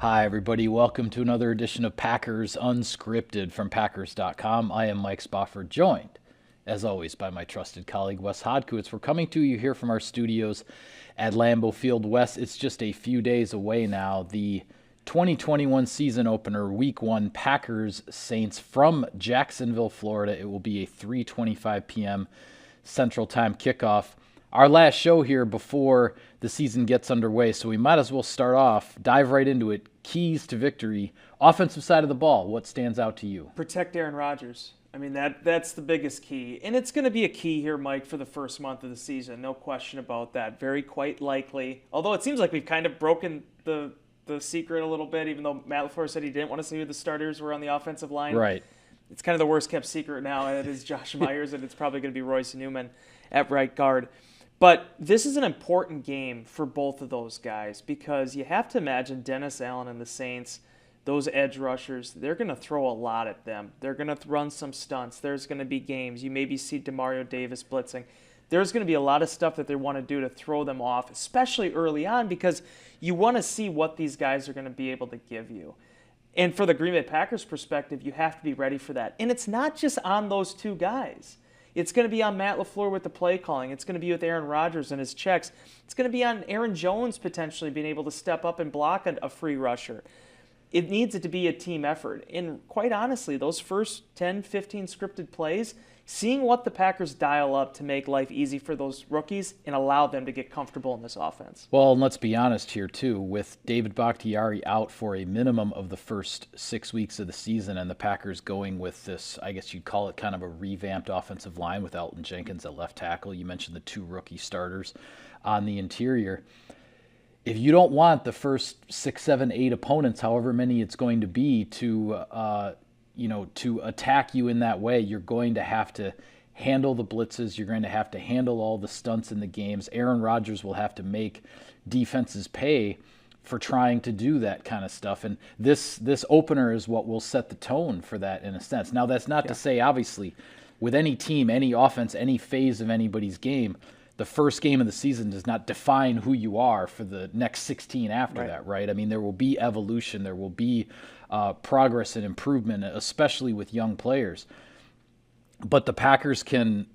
Hi, everybody. Welcome to another edition of Packers Unscripted from Packers.com. I am Mike Spofford, joined, as always, by my trusted colleague, Wes Hodkiewicz. We're coming to you here from our studios at Lambeau Field. Wes, it's just a few days away now. The 2021 season opener, Week 1, Packers-Saints from Jacksonville, Florida. It will be a 3:25 p.m. Central Time kickoff. Our last show here before the season gets underway, so we might as well start off, dive right into it. Keys to victory, offensive side of the ball, what stands out to you? Protect Aaron Rodgers. I mean, that's the biggest key. And it's going to be a key here, Mike, for the first month of the season. No question about that. Very quite likely. Although it seems like we've kind of broken the secret a little bit, even though Matt LaFleur said he didn't want to see who the starters were on the offensive line. Right. It's kind of the worst kept secret now, and it is Josh Myers, and it's probably going to be Royce Newman at right guard. But this is an important game for both of those guys because you have to imagine Dennis Allen and the Saints, those edge rushers, they're going to throw a lot at them. They're going to run some stunts. There's going to be games. You maybe see Demario Davis blitzing. There's going to be a lot of stuff that they want to do to throw them off, especially early on, because you want to see what these guys are going to be able to give you. And for the Green Bay Packers perspective, you have to be ready for that. And it's not just on those two guys. It's going to be on Matt LaFleur with the play calling. It's going to be with Aaron Rodgers and his checks. It's going to be on Aaron Jones potentially being able to step up and block a free rusher. It needs it to be a team effort. And quite honestly, those first 10, 15 scripted plays, seeing what the Packers dial up to make life easy for those rookies and allow them to get comfortable in this offense. Well, and let's be honest here, too. With David Bakhtiari out for a minimum of the first 6 weeks of the season and the Packers going with this, I guess you'd call it kind of a revamped offensive line with Elton Jenkins at left tackle. You mentioned the two rookie starters on the interior. If you don't want the first 6, 7, 8 opponents, however many it's going to be, to attack you in that way, you're going to have to handle the blitzes. You're going to have to handle all the stunts in the games. Aaron Rodgers will have to make defenses pay for trying to do that kind of stuff. And this opener is what will set the tone for that in a sense. Now, that's not to say, obviously, with any team, any offense, any phase of anybody's game, the first game of the season does not define who you are for the next 16 after that, right? I mean, there will be evolution. There will be progress and improvement, especially with young players. But the Packers can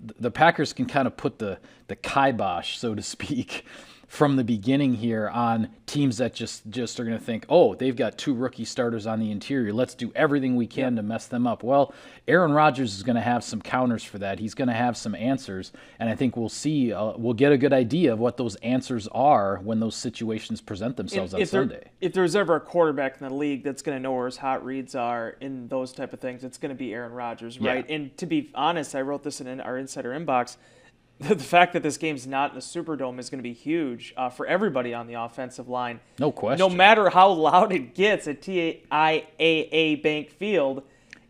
kind of put the kibosh, so to speak, from the beginning here on teams that just are going to think, oh, they've got two rookie starters on the interior. Let's do everything we can to mess them up. Well, Aaron Rodgers is going to have some counters for that. He's going to have some answers, and I think we'll see. We'll get a good idea of what those answers are when those situations present themselves on Sunday. If there's ever a quarterback in the league that's going to know where his hot reads are and those type of things, it's going to be Aaron Rodgers, right? Yeah. And to be honest, I wrote this in our insider inbox. The fact that this game's not in the Superdome is going to be huge for everybody on the offensive line. No question. No matter how loud it gets at TIAA Bank Field,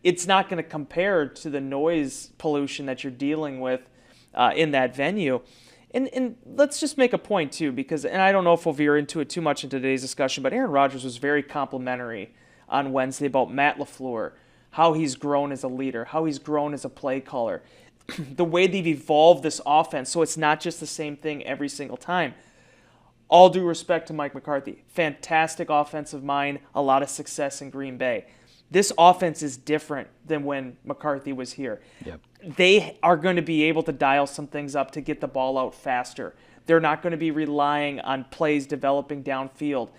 it's not going to compare to the noise pollution that you're dealing with in that venue. And let's just make a point, too, because, and I don't know if we'll veer into it too much in today's discussion, but Aaron Rodgers was very complimentary on Wednesday about Matt LaFleur, how he's grown as a leader, how he's grown as a play caller, the way they've evolved this offense so it's not just the same thing every single time. All due respect to Mike McCarthy. Fantastic offensive mind, a lot of success in Green Bay. This offense is different than when McCarthy was here. Yep. They are going to be able to dial some things up to get the ball out faster. They're not going to be relying on plays developing downfield.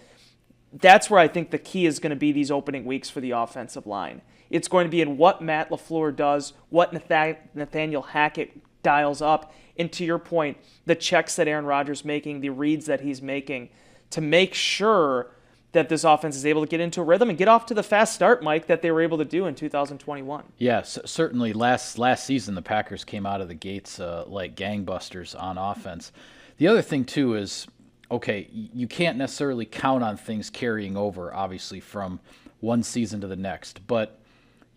That's where I think the key is going to be these opening weeks for the offensive line. It's going to be in what Matt LaFleur does, what Nathaniel Hackett dials up, and to your point, the checks that Aaron Rodgers is making, the reads that he's making, to make sure that this offense is able to get into a rhythm and get off to the fast start, Mike, that they were able to do in 2021. Yes, certainly. Last season, the Packers came out of the gates like gangbusters on offense. The other thing, too, is, okay, you can't necessarily count on things carrying over, obviously, from one season to the next, but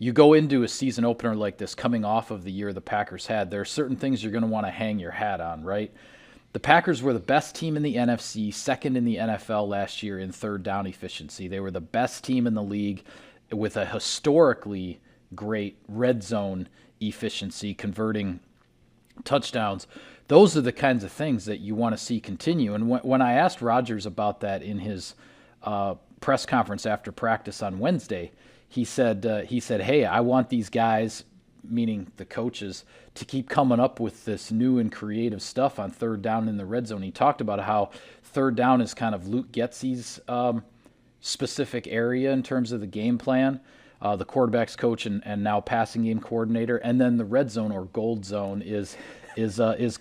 you go into a season opener like this coming off of the year the Packers had, there are certain things you're going to want to hang your hat on, right? The Packers were the best team in the NFC, second in the NFL last year in third down efficiency. They were the best team in the league with a historically great red zone efficiency, converting touchdowns. Those are the kinds of things that you want to see continue. And when I asked Rodgers about that in his press conference after practice on Wednesday, he said, hey, I want these guys, meaning the coaches, to keep coming up with this new and creative stuff on third down in the red zone. He talked about how third down is kind of Luke Getzey's specific area in terms of the game plan, the quarterback's coach and now passing game coordinator, and then the red zone or gold zone is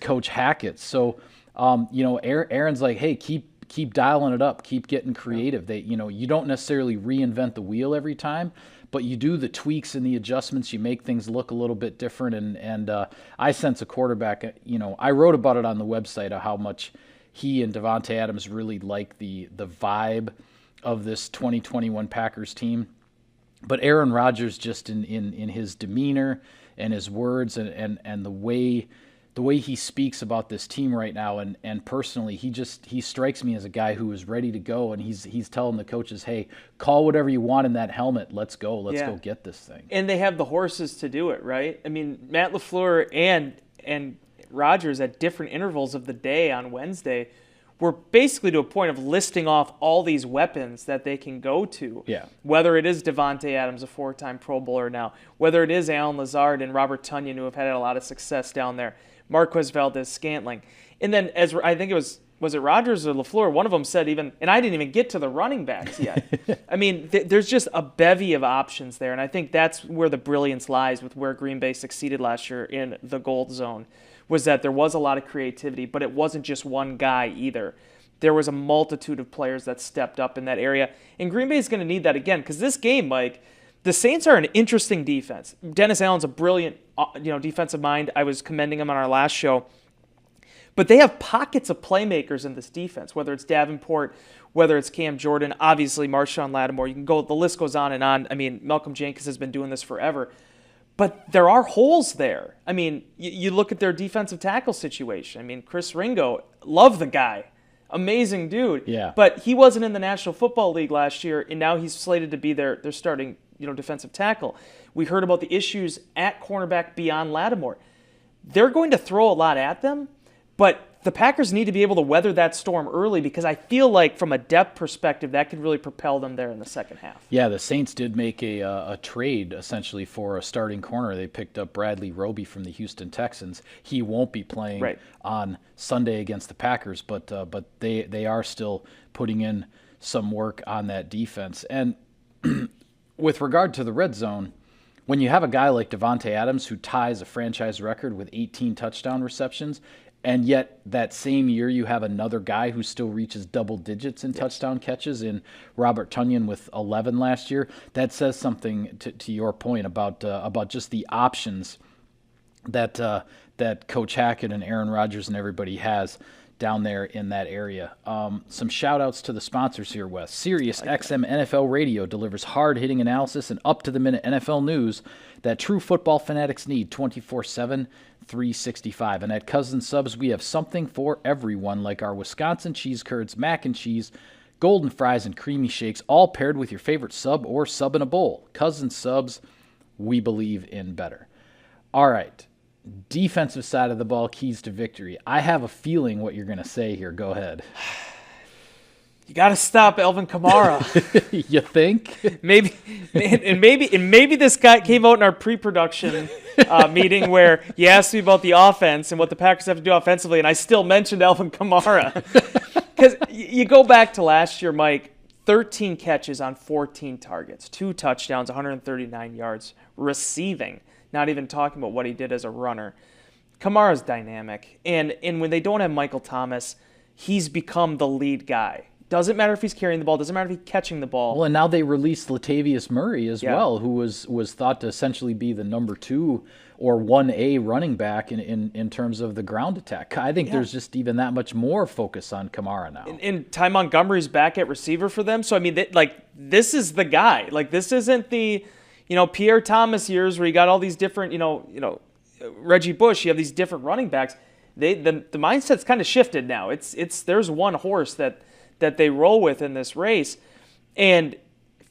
Coach Hackett. So Aaron's like, hey, keep dialing it up, keep getting creative. You don't necessarily reinvent the wheel every time, but you do the tweaks and the adjustments. You make things look a little bit different. And I sense a quarterback. I wrote about it on the website of how much he and Davante Adams really like the vibe of this 2021 Packers team. But Aaron Rodgers, just in his demeanor and his words and the way he speaks about this team right now, and personally, he strikes me as a guy who is ready to go, and he's telling the coaches, hey, call whatever you want in that helmet. Let's go. Let's go get this thing. And they have the horses to do it, right? I mean, Matt LaFleur and Rodgers at different intervals of the day on Wednesday were basically to a point of listing off all these weapons that they can go to. Yeah. Whether it is Davante Adams, a 4-time Pro Bowler now, whether it is Allen Lazard and Robert Tonyan, who have had a lot of success down there, Marquez Valdez-Scantling. And then, as I think was it Rodgers or LaFleur, one of them said even, and I didn't even get to the running backs yet. I mean, there's just a bevy of options there, and I think that's where the brilliance lies with where Green Bay succeeded last year in the gold zone, was that there was a lot of creativity, but it wasn't just one guy either. There was a multitude of players that stepped up in that area, and Green Bay is going to need that again, because this game, Mike, the Saints are an interesting defense. Dennis Allen's a brilliant defensive mind. I was commending him on our last show. But they have pockets of playmakers in this defense, whether it's Davenport, whether it's Cam Jordan, obviously Marshawn Lattimore. You can go, the list goes on and on. I mean, Malcolm Jenkins has been doing this forever. But there are holes there. I mean, you look at their defensive tackle situation. I mean, Chris Ringo, love the guy. Amazing dude. Yeah. But he wasn't in the National Football League last year, and now he's slated to be their starting defensive tackle. We heard about the issues at cornerback beyond Lattimore. They're going to throw a lot at them, but the Packers need to be able to weather that storm early, because I feel like from a depth perspective, that could really propel them there in the second half. Yeah, the Saints did make a trade essentially for a starting corner. They picked up Bradley Roby from the Houston Texans. He won't be playing on Sunday against the Packers, but they are still putting in some work on that defense. And with regard to the red zone, when you have a guy like Davante Adams who ties a franchise record with 18 touchdown receptions, and yet that same year you have another guy who still reaches double digits in touchdown catches in Robert Tonyan with 11 last year, that says something to your point about just the options that Coach Hackett and Aaron Rodgers and everybody has down there in that area. Some shout-outs to the sponsors here, Wes. Sirius XM NFL Radio delivers hard-hitting analysis and up-to-the-minute NFL news that true football fanatics need 24/7, 365. And at Cousins Subs, we have something for everyone, like our Wisconsin cheese curds, mac and cheese, golden fries, and creamy shakes, all paired with your favorite sub or sub in a bowl. Cousins Subs, we believe in better. All right. Defensive side of the ball, keys to victory. I have a feeling what you're going to say here. Go ahead. You got to stop Alvin Kamara. You think? Maybe this guy came out in our pre-production meeting where you asked me about the offense and what the Packers have to do offensively, and I still mentioned Alvin Kamara. Because you go back to last year, Mike, 13 catches on 14 targets, 2 touchdowns, 139 yards receiving. Not even talking about what he did as a runner. Kamara's dynamic. And when they don't have Michael Thomas, he's become the lead guy. Doesn't matter if he's carrying the ball. Doesn't matter if he's catching the ball. Well, and now they released Latavius Murray as well, who was thought to essentially be the number 2 or 1A running back in terms of the ground attack. I think there's just even that much more focus on Kamara now. And Ty Montgomery's back at receiver for them. So, I mean, this is the guy. This isn't the Pierre Thomas years where you got all these different, Reggie Bush, you have these different running backs. The mindset's kind of shifted now. There's one horse that they roll with in this race, and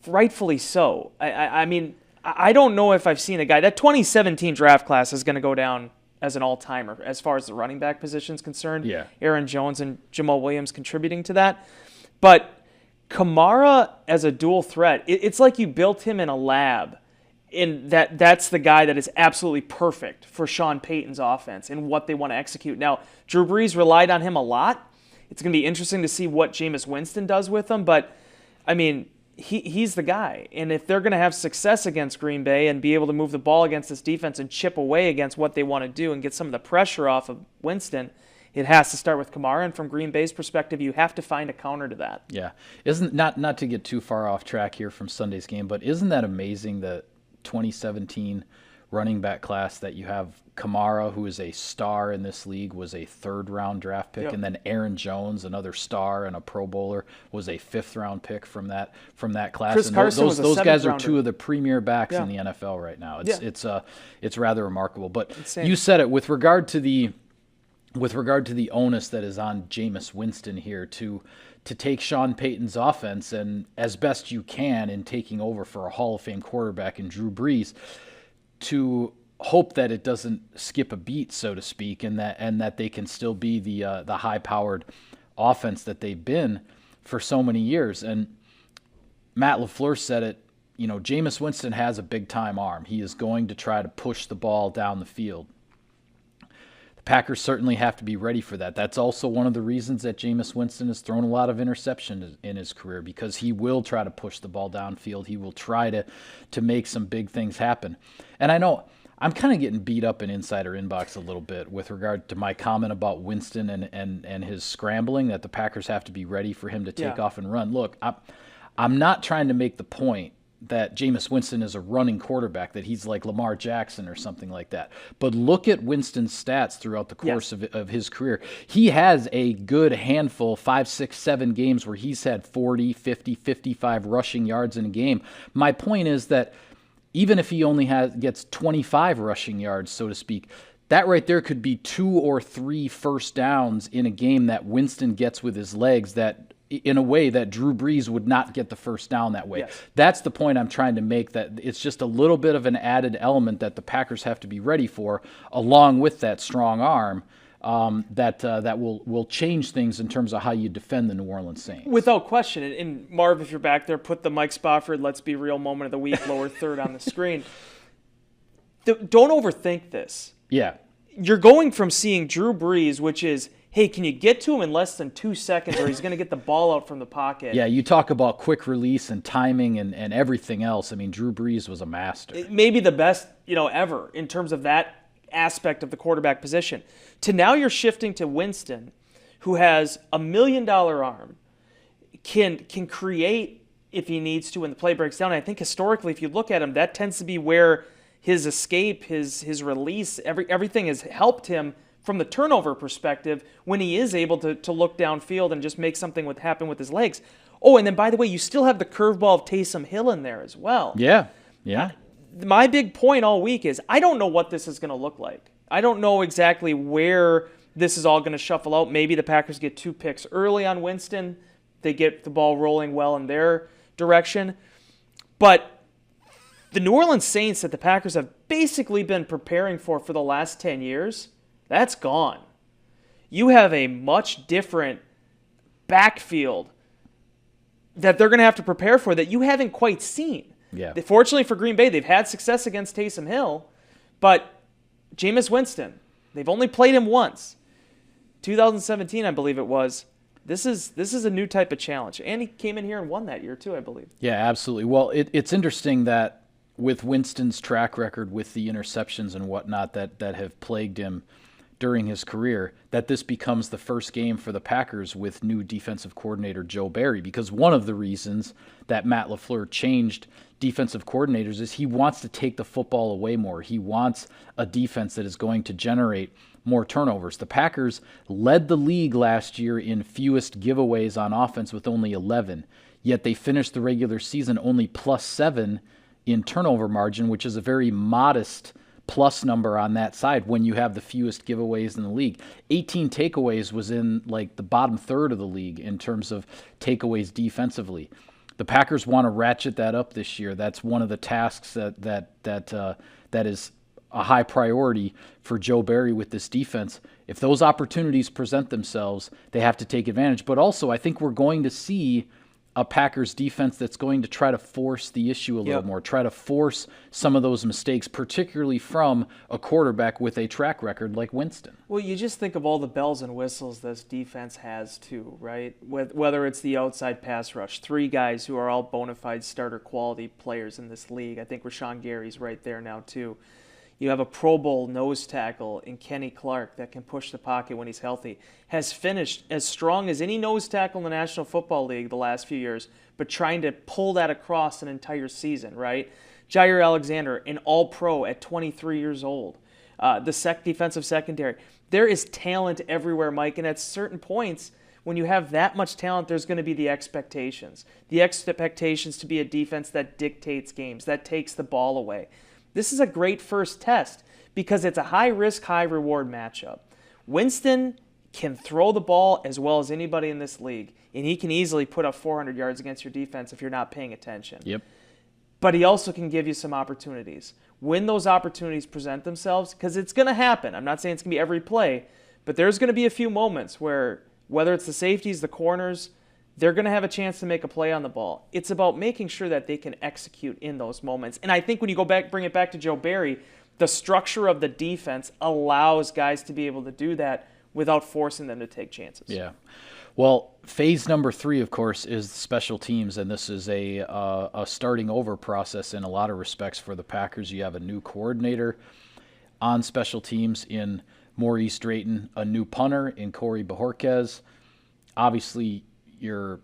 rightfully so. I mean, I don't know if I've seen a guy. That 2017 draft class is going to go down as an all-timer as far as the running back position is concerned. Yeah. Aaron Jones and Jamal Williams contributing to that. But Kamara as a dual threat, it's like you built him in a lab. And that's the guy that is absolutely perfect for Sean Payton's offense and what they want to execute. Now, Drew Brees relied on him a lot. It's going to be interesting to see what Jameis Winston does with him. But, I mean, he's the guy. And if they're going to have success against Green Bay and be able to move the ball against this defense and chip away against what they want to do and get some of the pressure off of Winston, it has to start with Kamara, and from Green Bay's perspective, you have to find a counter to that. Yeah. Not to get too far off track here from Sunday's game, but isn't that amazing that 2017 running back class that you have Kamara, who is a star in this league, was a third-round draft pick, Yep. and then Aaron Jones, another star and a Pro Bowler, was a fifth-round pick from that class. Chris and Carson was a those guys are seventh-rounder. two of the premier backs Yeah. in the NFL right now. Yeah. It's rather remarkable. But Insane. you said it with regard to the onus that is on Jameis Winston here to take Sean Payton's offense and as best you can in taking over for a Hall of Fame quarterback in Drew Brees, to hope that it doesn't skip a beat, so to speak, and that they can still be the high-powered offense that they've been for so many years. And Matt LaFleur said it, Jameis Winston has a big-time arm. He is going to try to push the ball down the field. Packers certainly have to be ready for that. That's also one of the reasons that Jameis Winston has thrown a lot of interceptions in his career, because he will try to push the ball downfield. He will try to make some big things happen. And I know I'm kind of getting beat up in Insider Inbox a little bit with regard to my comment about Winston and his scrambling, that the Packers have to be ready for him to take off and run. Look, I'm not trying to make the point that Jameis Winston is a running quarterback, that he's like Lamar Jackson or something like that. But look at Winston's stats throughout the course of his career. He has a good handful, 5, 6, 7 games where he's had 40, 50, 55 rushing yards in a game. My point is that even if he only gets 25 rushing yards, so to speak, that right there could be 2 or 3 first downs in a game that Winston gets with his legs, that in a way that Drew Brees would not get the first down that way. Yes. That's the point I'm trying to make, that it's just a little bit of an added element that the Packers have to be ready for, along with that strong arm that will change things in terms of how you defend the New Orleans Saints. Without question. And Marv, if you're back there, put the Mike Spofford Let's Be Real moment of the week lower third on the screen. Don't overthink this. Yeah. You're going from seeing Drew Brees, which is, hey, can you get to him in less than 2 seconds, or he's going to get the ball out from the pocket? Yeah, you talk about quick release and timing and everything else. I mean, Drew Brees was a master. Maybe the best, ever in terms of that aspect of the quarterback position. To now you're shifting to Winston, who has $1 million arm, can create if he needs to when the play breaks down. And I think historically, if you look at him, that tends to be where his escape, his release, everything has helped him from the turnover perspective when he is able to look downfield and just make something happen with his legs. Oh, and then, by the way, you still have the curveball of Taysom Hill in there as well. Yeah. My big point all week is I don't know what this is going to look like. I don't know exactly where this is all going to shuffle out. Maybe the Packers get 2 picks early on Winston. They get the ball rolling well in their direction. But the New Orleans Saints that the Packers have basically been preparing for the last 10 years, that's gone. You have a much different backfield that they're going to have to prepare for that you haven't quite seen. Yeah. Fortunately for Green Bay, they've had success against Taysom Hill, but Jameis Winston, they've only played him once. 2017, I believe it was. This is a new type of challenge. And he came in here and won that year too, I believe. Yeah, absolutely. Well, it's interesting that with Winston's track record with the interceptions and whatnot that have plagued him during his career, that this becomes the first game for the Packers with new defensive coordinator Joe Barry, because one of the reasons that Matt LaFleur changed defensive coordinators is he wants to take the football away more. He wants a defense that is going to generate more turnovers. The Packers led the league last year in fewest giveaways on offense with only 11, yet they finished the regular season only +7 in turnover margin, which is a very modest plus number on that side when you have the fewest giveaways in the league. 18 takeaways was in like the bottom third of the league in terms of takeaways defensively. The Packers want to ratchet that up this year. That's one of the tasks that is a high priority for Joe Barry with this defense. If those opportunities present themselves, they have to take advantage. But also, I think we're going to see a Packers defense that's going to try to force the issue a little more, try to force some of those mistakes, particularly from a quarterback with a track record like Winston. Well, you just think of all the bells and whistles this defense has too, right? Whether it's the outside pass rush, 3 guys who are all bona fide starter quality players in this league. I think Rashawn Gary's right there now too. You have a Pro Bowl nose tackle in Kenny Clark that can push the pocket when he's healthy. Has finished as strong as any nose tackle in the National Football League the last few years, but trying to pull that across an entire season, right? Jair Alexander, an All-Pro at 23 years old. The defensive secondary. There is talent everywhere, Mike, and at certain points, when you have that much talent, there's going to be the expectations. The expectations to be a defense that dictates games, that takes the ball away. This is a great first test because it's a high-risk, high-reward matchup. Winston can throw the ball as well as anybody in this league, and he can easily put up 400 yards against your defense if you're not paying attention. Yep. But he also can give you some opportunities. When those opportunities present themselves, because it's going to happen. I'm not saying it's going to be every play, but there's going to be a few moments where, whether it's the safeties, the corners, they're going to have a chance to make a play on the ball. It's about making sure that they can execute in those moments. And I think when you bring it back to Joe Barry, the structure of the defense allows guys to be able to do that without forcing them to take chances. Yeah. Well, phase number 3, of course, is special teams, and this is a starting over process in a lot of respects for the Packers. You have a new coordinator on special teams in Maurice Drayton, a new punter in Corey Bojorquez. Obviously, your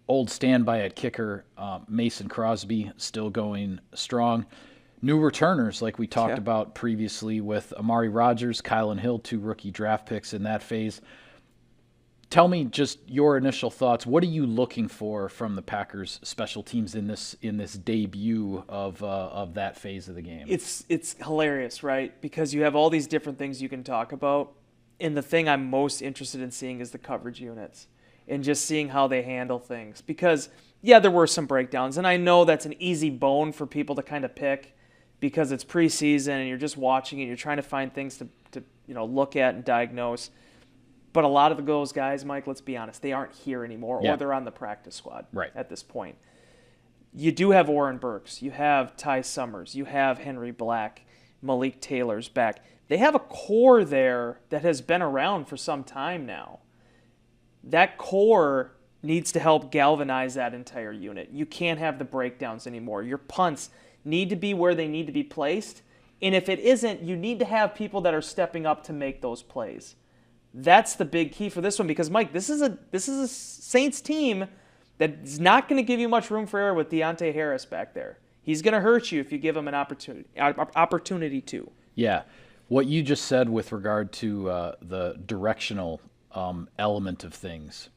old standby at kicker, Mason Crosby, still going strong. New returners, like we talked about previously with Amari Rodgers, Kylan Hill, 2 rookie draft picks in that phase. Tell me just your initial thoughts. What are you looking for from the Packers special teams in this debut of that phase of the game? It's hilarious, right? Because you have all these different things you can talk about, and the thing I'm most interested in seeing is the coverage units and just seeing how they handle things. Because, yeah, there were some breakdowns, and I know that's an easy bone for people to kind of pick because it's preseason and you're just watching it, you're trying to find things to look at and diagnose. But a lot of those guys, Mike, let's be honest, they aren't here anymore, or they're on the practice squad at this point. You do have Oren Burks. You have Ty Summers. You have Henry Black. Malik Taylor's back. They have a core there that has been around for some time now. That core needs to help galvanize that entire unit. You can't have the breakdowns anymore. Your punts need to be where they need to be placed. And if it isn't, you need to have people that are stepping up to make those plays. That's the big key for this one because, Mike, this is a Saints team that's not going to give you much room for error with Deontay Harris back there. He's going to hurt you if you give him an opportunity to. Yeah. What you just said with regard to the directional element of things,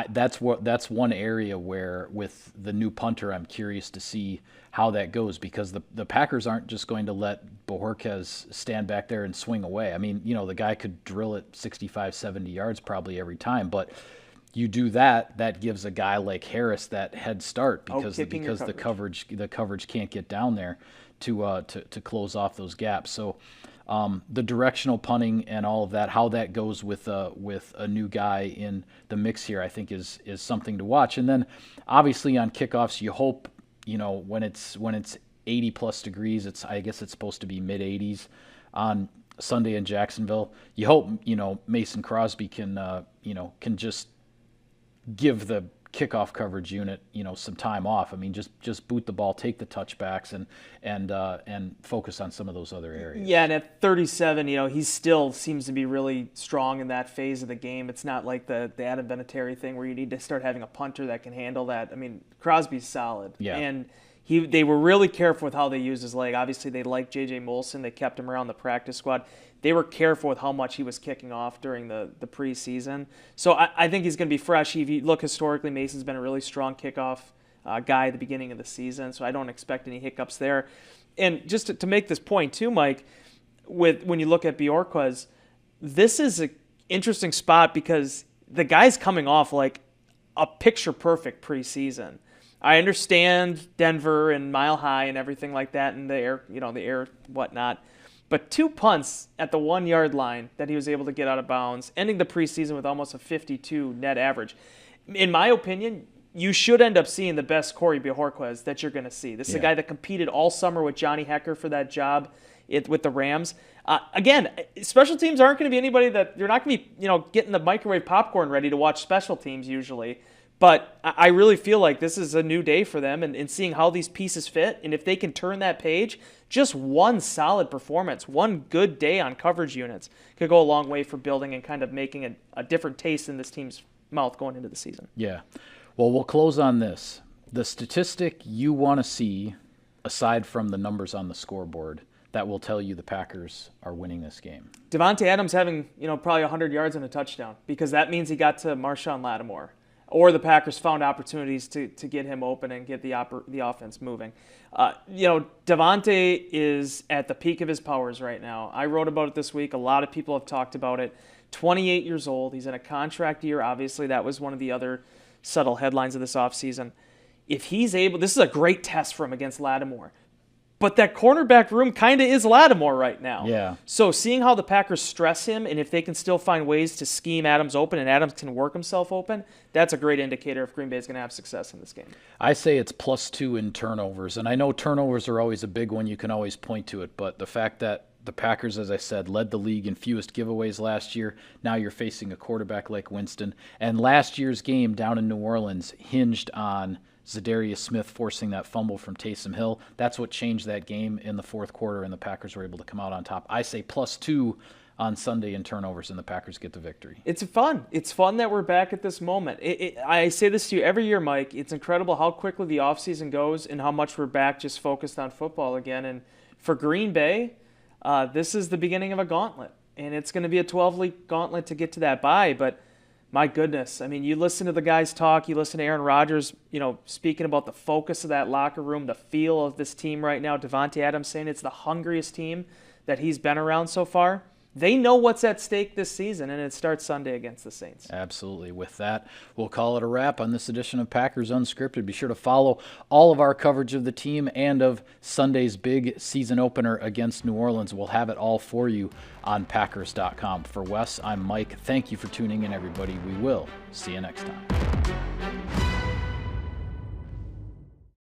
that's one area where with the new punter I'm curious to see how that goes because the Packers aren't just going to let Bojorquez stand back there and swing away. I mean, the guy could drill it 65, 70 yards probably every time, but you do that gives a guy like Harris that head start because the coverage can't get down there to close off those gaps. So the directional punting and all of that, how that goes with a new guy in the mix here, I think is something to watch. And then obviously on kickoffs, you hope when it's 80 plus degrees, I guess it's supposed to be mid 80s on Sunday in Jacksonville. You hope Mason Crosby can just give the kickoff coverage unit some time off. I mean, just boot the ball, take the touchbacks, and focus on some of those other areas. Yeah, and at 37, he still seems to be really strong in that phase of the game. It's not like the Adam Vinatieri thing where you need to start having a punter that can handle that. I mean, Crosby's solid. Yeah. And they were really careful with how they used his leg. Obviously, they liked J.J. Molson. They kept him around the practice squad. They were careful with how much he was kicking off during the preseason. So I think he's going to be fresh. If you look historically, Mason's been a really strong kickoff guy at the beginning of the season, so I don't expect any hiccups there. And just to make this point too, Mike, when you look at Bojorquez, this is an interesting spot because the guy's coming off like a picture-perfect preseason. I understand Denver and Mile High and everything like that and the air whatnot. But 2 punts at the 1 yard line that he was able to get out of bounds, ending the preseason with almost a 52 net average. In my opinion, you should end up seeing the best Corey Bojorquez that you're going to see. This is a guy that competed all summer with Johnny Hekker for that job with the Rams. Again, special teams aren't going to be anybody that you're not going to be, getting the microwave popcorn ready to watch special teams usually. But I really feel like this is a new day for them and seeing how these pieces fit. And if they can turn that page, just one solid performance, one good day on coverage units could go a long way for building and kind of making a different taste in this team's mouth going into the season. Yeah. Well, we'll close on this. The statistic you want to see, aside from the numbers on the scoreboard, that will tell you the Packers are winning this game. Davante Adams having, probably 100 yards and a touchdown, because that means he got to Marshawn Lattimore. Or the Packers found opportunities to get him open and get the offense moving. Davante is at the peak of his powers right now. I wrote about it this week. A lot of people have talked about it. 28 years old. He's in a contract year. Obviously, that was one of the other subtle headlines of this offseason. If he's able, this is a great test for him against Lattimore. But that cornerback room kind of is Lattimore right now. Yeah. So seeing how the Packers stress him, and if they can still find ways to scheme Adams open and Adams can work himself open, that's a great indicator if Green Bay is going to have success in this game. I say it's +2 in turnovers. And I know turnovers are always a big one. You can always point to it. But the fact that the Packers, as I said, led the league in fewest giveaways last year. Now you're facing a quarterback like Winston. And last year's game down in New Orleans hinged on Zadarius Smith forcing that fumble from Taysom Hill. That's what changed that game in the fourth quarter, and the Packers were able to come out on top. I say +2 on Sunday in turnovers, and the Packers get the victory. It's fun. It's fun that we're back at this moment. I say this to you every year, Mike. It's incredible how quickly the offseason goes and how much we're back just focused on football again. And for Green Bay, this is the beginning of a gauntlet, and it's going to be a 12-week gauntlet to get to that bye, but my goodness. I mean, you listen to the guys talk, you listen to Aaron Rodgers, speaking about the focus of that locker room, the feel of this team right now. Davante Adams saying it's the hungriest team that he's been around so far. They know what's at stake this season, and it starts Sunday against the Saints. Absolutely. With that, we'll call it a wrap on this edition of Packers Unscripted. Be sure to follow all of our coverage of the team and of Sunday's big season opener against New Orleans. We'll have it all for you on Packers.com. For Wes, I'm Mike. Thank you for tuning in, everybody. We will see you next time.